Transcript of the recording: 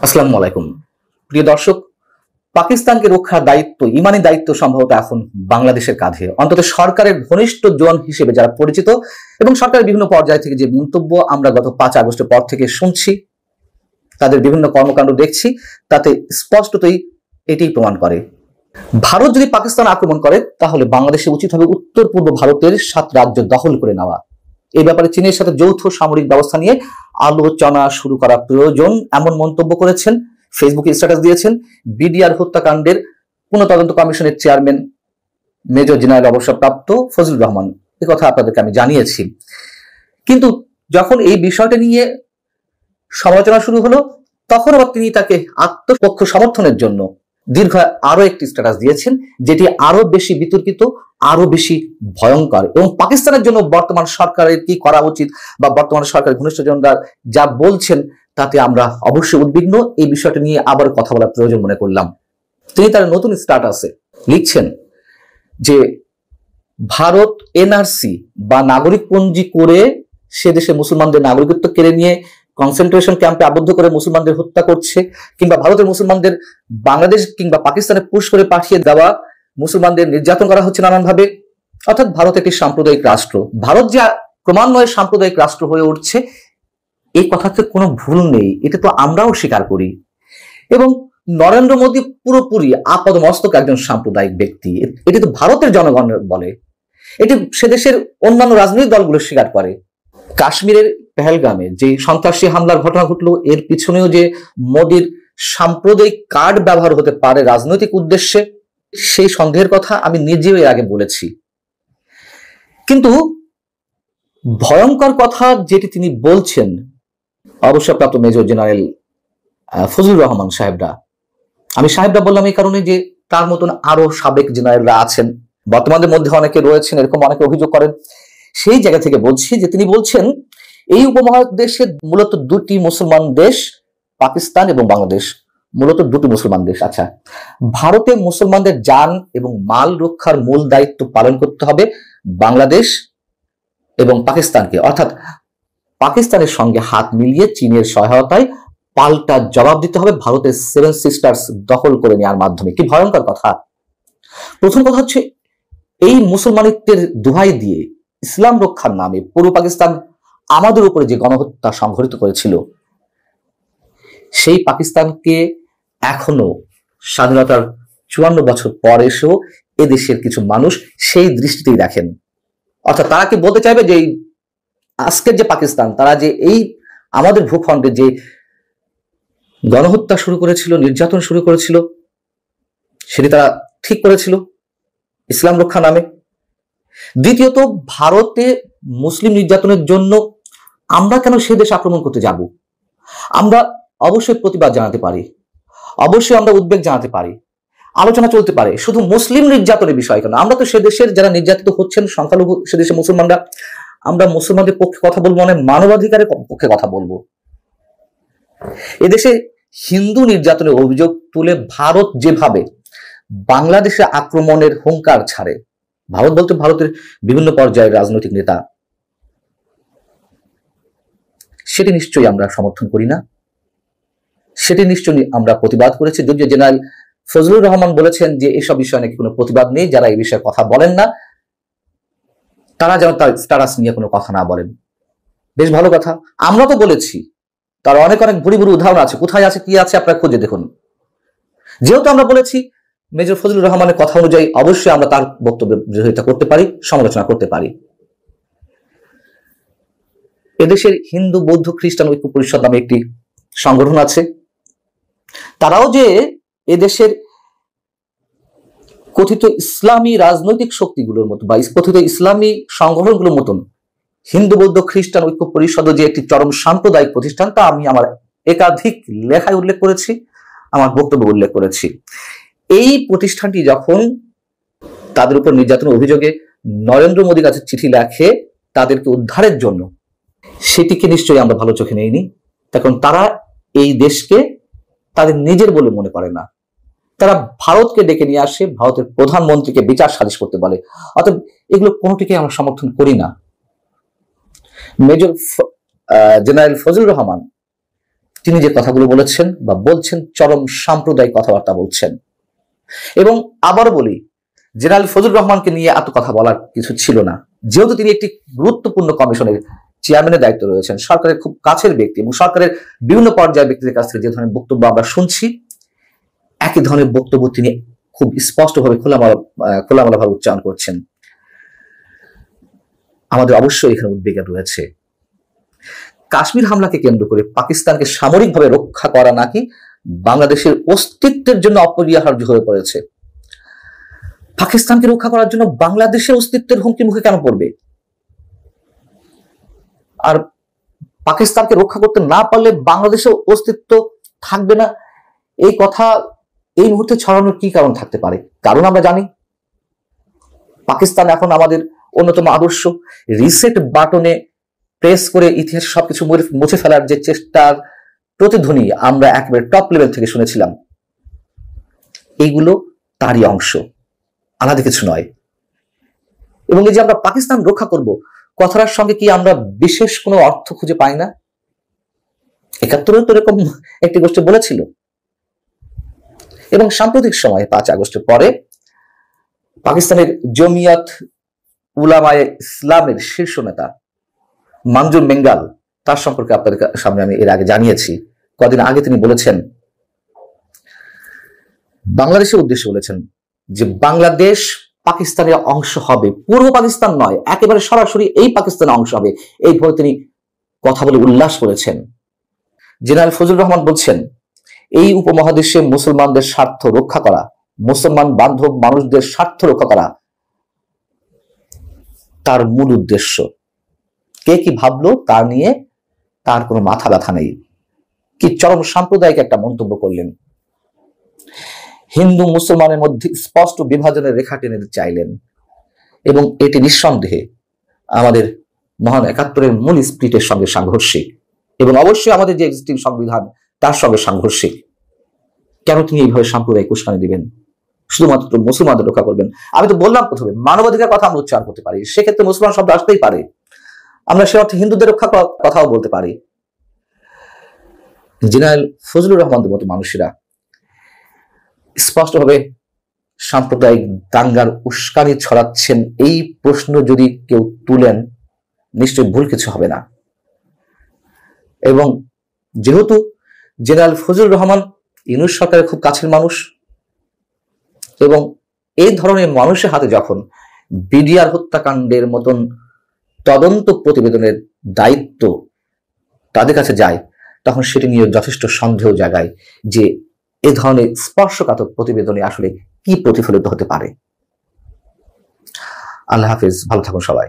আসসালামু আলাইকুম। প্রিয় দর্শক, পাকিস্তানকে রক্ষার দায়িত্ব, ইমানি দায়িত্ব সম্ভবত এখন বাংলাদেশের কাঁধে। অন্তত সরকারের ঘনিষ্ঠ জন হিসেবে যারা পরিচিত এবং সরকারের বিভিন্ন পর্যায় থেকে যে মন্তব্য আমরা গত 5 আগস্টের পর থেকে শুনছি, তাদের বিভিন্ন কর্মকাণ্ড দেখছি, তাতে স্পষ্টতই এটাই প্রমাণ করে ভারত যদি পাকিস্তান আক্রমণ করে তাহলে বাংলাদেশে উচিত হবে উত্তর পূর্ব ভারতের 7 রাজ্য দখল করে নেওয়া। এই ব্যাপারে চীনের সাথে যৌথ সামরিক ব্যবস্থা নিয়ে আলোচনা শুরু করা প্রয়োজন, এমন মন্তব্য করেছেন, ফেসবুকে স্ট্যাটাস দিয়েছেন বিডিআর হত্যাকাণ্ডের পুনঃতদন্ত কমিশনের চেয়ারম্যান মেজর জেনারেল অবসরপ্রাপ্ত ফজলুর রহমান। এই কথা আপনাদেরকে আমি জানিয়েছি। কিন্তু যখন এই বিষয়টা নিয়ে সমালোচনা শুরু হলো, তখন আবার তিনি তাকে আত্মপক্ষ সমর্থনের জন্য দীর্ঘ আরো একটি স্ট্যাটাস দিয়েছেন, যেটি আরো বেশি বিতর্কিত, আরো বেশি ভয়ঙ্কর। এবং পাকিস্তানের জন্য বর্তমান সরকারের কি করা উচিত বা বর্তমান সরকারের ঘনিষ্ঠজনরা যা বলছেন তাতে আমরা অবশ্যই উদ্বিগ্ন। এই বিষয়টা নিয়ে আবার কথা বলার প্রয়োজন মনে করলাম। তিনি তার নতুন স্ট্যাটাসে লিখছেন যে ভারত এনআরসি বা নাগরিকপঞ্জি করে সে দেশে মুসলমানদের নাগরিকত্ব কেড়ে নিয়ে কনসেন্ট্রেশন ক্যাম্পে আবদ্ধ করে মুসলমানদের হত্যা করছে, কিংবা ভারতের মুসলমানদের বাংলাদেশ কিংবা পাকিস্তানে পুশ করে পাঠিয়ে দেওয়া, মুসলমানদের নির্যাতন করা হচ্ছে নানানভাবে। অর্থাৎ ভারত একটি সাম্প্রদায়িক রাষ্ট্র। ভারত যা ক্রমান্বয়ে সাম্প্রদায়িক রাষ্ট্র হয়ে উঠছে, এই কথাতে কোনো ভুল নেই, এটা তো আমরাও স্বীকার করি। এবং নরেন্দ্র মোদী পুরোপুরি আপাদমস্তক একজন সাম্প্রদায়িক ব্যক্তি, এটি তো ভারতের জনগণ বলে, এটি সে দেশের অন্যান্য রাজনৈতিক দলগুলো স্বীকার করে। কাশ্মীরের পেহেলগামে যে সন্ত্রাসী হামলার ঘটনা ঘটলো, এর পিছনেও যে মোদীর সাম্প্রদায়িক কার্ড ব্যবহার হতে পারে রাজনৈতিক উদ্দেশ্যে, সেই সন্দেহের কথা আমি নিজেও এর আগে বলেছি। কিন্তু ভয়ঙ্কর কথা যেটি তিনি বলছেন অবসরপ্রাপ্ত মেজর জেনারেল ফজলুর রহমান সাহেবরা, আমি সাহেবরা বললাম এই কারণে যে তার মতন আরো সাবেক জেনারেলরা আছেন, বর্তমানের মধ্যে অনেকে রয়েছেন, এরকম অনেকে অভিযোগ করেন। সেই জায়গা থেকে বলছি যে তিনি বলছেন এই উপমহাদেশে মূলত দুটি মুসলমান দেশ, পাকিস্তান এবং বাংলাদেশ, মূলত দুটি মুসলমান দেশ। আচ্ছা, ভারতে মুসলমানদের জান এবং মাল রক্ষার মূল দায়িত্ব পালন করতে হবে বাংলাদেশ এবং পাকিস্তানকে, অর্থাৎ পাকিস্তানের সঙ্গে হাত মিলিয়ে চীনের সহায়তায় পাল্টা জবাব দিতে হবে ভারতের 7 সিস্টার্স দখল করে নেওয়ার মাধ্যমে। কি ভয়ঙ্কর কথা! প্রথম কথা হচ্ছে, এই মুসলমানিত্বের দোহাই দিয়ে ইসলাম রক্ষার নামে পূর্ব পাকিস্তান আমাদের উপরে যে গণহত্যা সংঘটিত করেছিল, সেই পাকিস্তানকে এখনো স্বাধীনতার 54 বছর পর এসেও এদেশের কিছু মানুষ সেই দৃষ্টিতেই দেখেন। অর্থাৎ তারা কি বলতে চাইবে যে আজকের যে পাকিস্তান, তারা যে এই আমাদের ভূখণ্ডে যে গণহত্যা শুরু করেছিল, নির্যাতন শুরু করেছিল, সেটি তারা ঠিক করেছিল ইসলাম রক্ষা নামে। দ্বিতীয়ত, ভারতে মুসলিম নির্যাতনের জন্য আমরা কেন সে দেশ আক্রমণ করতে যাব? আমরা অবশ্যই প্রতিবাদ জানাতে পারি, অবশ্যই আমরা উদ্বেগ জানাতে পারি, আলোচনা চলতে পারে। শুধু মুসলিম নির্যাতনের বিষয় কেন, আমরা তো সে দেশের যারা নির্যাতিত হচ্ছেন সংখ্যালঘু সে দেশে মুসলমানরা, আমরা মুসলমানদের পক্ষে কথা বলবো, মানে মানবাধিকারের পক্ষে কথা বলবো। এদেশে হিন্দু নির্যাতনের অভিযোগ তুলে ভারত যেভাবে বাংলাদেশে আক্রমণের হুঙ্কার ছাড়ে, ভারত বলতে ভারতের বিভিন্ন পর্যায়ের রাজনৈতিক নেতা, সেটি নিশ্চয়ই আমরা সমর্থন করি না, সেটি নিশ্চয়ই আমরা প্রতিবাদ করেছি। যদিও জেনারেল ফজলুর রহমান বলেছেন যে এসব বিষয়ে নাকি কোনো প্রতিবাদ নেই, যারা এই বিষয়ে কথা বলেন না তারা যেন তার স্ট্যাটাস নিয়ে কোনো কথা না বলেন। বেশ ভালো কথা। আমরা তো বলেছি, তার অনেক অনেক ভুরি ভুরি উদাহরণ আছে, কোথায় আছে কি আছে আপনারা খুঁজে দেখুন। যেহেতু আমরা বলেছি, মেজর ফজলুর রহমানের কথা অনুযায়ী অবশ্যই আমরা তার বক্তব্যের বিরোধিতা করতে পারি, সমালোচনা করতে পারি। এদেশের হিন্দু বৌদ্ধ খ্রিস্টান ঐক্য পরিষদ নামে একটি সংগঠন আছে, তারাও যে এদেশের কথিত ইসলামী রাজনৈতিক শক্তিগুলোর মতো বা কথিত ইসলামী সংগঠনগুলোর মতন হিন্দু বৌদ্ধ খ্রিস্টান ঐক্য পরিষদ যে একটি চরম সাম্প্রদায়িক প্রতিষ্ঠান, তা আমি আমার একাধিক লেখায় উল্লেখ করেছি, আমার বক্তব্যে উল্লেখ করেছি। এই প্রতিষ্ঠানটি যখন তাদের উপর নির্যাতনের অভিযোগে নরেন্দ্র মোদীর কাছে চিঠি লেখে তাদেরকে উদ্ধারের জন্য, সেটিকে নিশ্চয়ই আমরা ভালো চোখে নেইনি। তখন তারা এই দেশকে তাদের নিজের বলে মনে করে না, তারা ভারতকে ডেকে নিয়ে আসে, ভারতের প্রধানমন্ত্রীকে বিচার সালিশ করতে বলে। অর্থাৎ এগুলো কোনোটিকে আমরা সমর্থন করি না। মেজর জেনারেল ফজলুর রহমান তিনি যে কথাগুলো বলেছেন বা বলছেন চরম সাম্প্রদায়িক কথাবার্তা বলছেন। এবং আবার বলি, জেনারেল ফজলুর রহমানকে নিয়ে এত কথা বলার কিছু ছিল না, যেহেতু তিনি একটি গুরুত্বপূর্ণ কমিশনের চেয়ারম্যানের দায়িত্ব রয়েছেন, সরকারের খুব কাছের ব্যক্তি এবং সরকারের বিভিন্ন পর্যায়ের ব্যক্তিদের কাছ থেকে যে ধরনের বক্তব্য আমরা শুনছি, একই ধরনের বক্তব্য তিনি খুব স্পষ্টভাবে খোলামেলাভাবে উচ্চারণ করছেন। আমাদের অবশ্যই এখানে উদ্বেগ রয়েছে। কাশ্মীর হামলাকে কেন্দ্র করে পাকিস্তানকে সামরিকভাবে রক্ষা করা নাকি বাংলাদেশের অস্তিত্বের জন্য অপরিহার্য হয়ে পড়েছে। পাকিস্তানকে রক্ষা করার জন্য বাংলাদেশের অস্তিত্বের হুমকি মুখে কেন পড়বে? আর পাকিস্তানকে রক্ষা করতে না পারলে বাংলাদেশের অস্তিত্ব থাকবে না, এই কথা এই মুহূর্তে ছড়ানোর কি কারণ থাকতে পারে? কারণ আমরা জানি পাকিস্তান এখন আমাদের অন্যতম আদর্শ। রিসেট বাটনে প্রেস করে ইতিহাস সবকিছু মুছে ফেলার যে চেষ্টার প্রতিধ্বনি আমরা একেবারে টপ লেভেল থেকে শুনেছিলাম, এইগুলো তারই অংশ, আলাদা কিছু নয়। এবং এই যে আমরা পাকিস্তান রক্ষা করব কথাটার সঙ্গে কি আমরা বিশেষ কোনো অর্থ খুঁজে পাই না? ৭১ তো এরকম একটি গোষ্ঠী বলেছিল। এবং সাম্প্রতিক সময়ে ৫ আগস্টের পরে পাকিস্তানের জমিয়ত উলামায়ে ইসলামের শীর্ষ নেতা মঞ্জুর মেঙ্গাল, তার সম্পর্কে আপনাদের সামনে আমি এর আগে জানিয়েছি। কদিন আগে তিনি বলেছেন, বাংলাদেশের উদ্দেশ্যে বলেছেন যে বাংলাদেশ পাকিস্তানের অংশ হবে, পূর্ব পাকিস্তান নয়, একেবারে সরাসরি এই পাকিস্তানের অংশ হবে, এইভাবে তিনি কথা বলে উল্লাস করেছেন। জেনারেল ফজলুর রহমান বলছেন, এই উপমহাদেশে মুসলমানদের স্বার্থ রক্ষা করা, মুসলমান বান্ধব মানুষদের স্বার্থ রক্ষা করা তার মূল উদ্দেশ্য। কে কি ভাবলো তা নিয়ে তার কোনো মাথা ব্যথা নেই। কি চরম সাম্প্রদায়িক একটা মন্তব্য করলেন। হিন্দু মুসলমানের মধ্যে স্পষ্ট বিভাজনের রেখা টেনে চাইলেন, এবং এটি নিঃসন্দেহে আমাদের মহান ৭১-এর মূল স্পিরিটের সঙ্গে সাংঘর্ষিক, এবং অবশ্যই আমাদের যে এক্সিস্টিং সংবিধান তার সঙ্গে সাংঘর্ষিক। কেন তিনি এইভাবে সাম্প্রদায়িক উস্কানি দিবেন? শুধুমাত্র মুসলমানদের রক্ষা করবেন? আমি তো বললাম প্রথমে, মানবাধিকার কথা আমরা উচ্চারণ করতে পারি, সেক্ষেত্রে মুসলমান শব্দ আসতেই পারে। আমরা সে অর্থে হিন্দুদের রক্ষা কথাও বলতে পারি। জেনারেল ফজলুর রহমানদের মতো মানুষেরা স্পষ্টভাবে সাম্প্রদায়িক দাঙ্গার উস্কানি ছড়াচ্ছেন, এই প্রশ্ন যদি কেউ তুলেন নিশ্চয়ই ভুল কিছু হবে না। এবং যেহেতু জেনারেল ফজলুর রহমান ইউনূস সরকারের খুব কাছের মানুষ, এবং এই ধরনের মানুষের হাতে যখন বিডিআর হত্যাকাণ্ডের মতন তদন্ত প্রতিবেদনের দায়িত্ব তাদের কাছে যায়, তখন সেটি নিয়ে যথেষ্ট সন্দেহ জাগায় যে এ ধরনের স্পর্শকাতর প্রতিবেদনে আসলে কি প্রতিফলিত হতে পারে। আল্লাহ হাফিজ, ভালো থাকুন সবাই।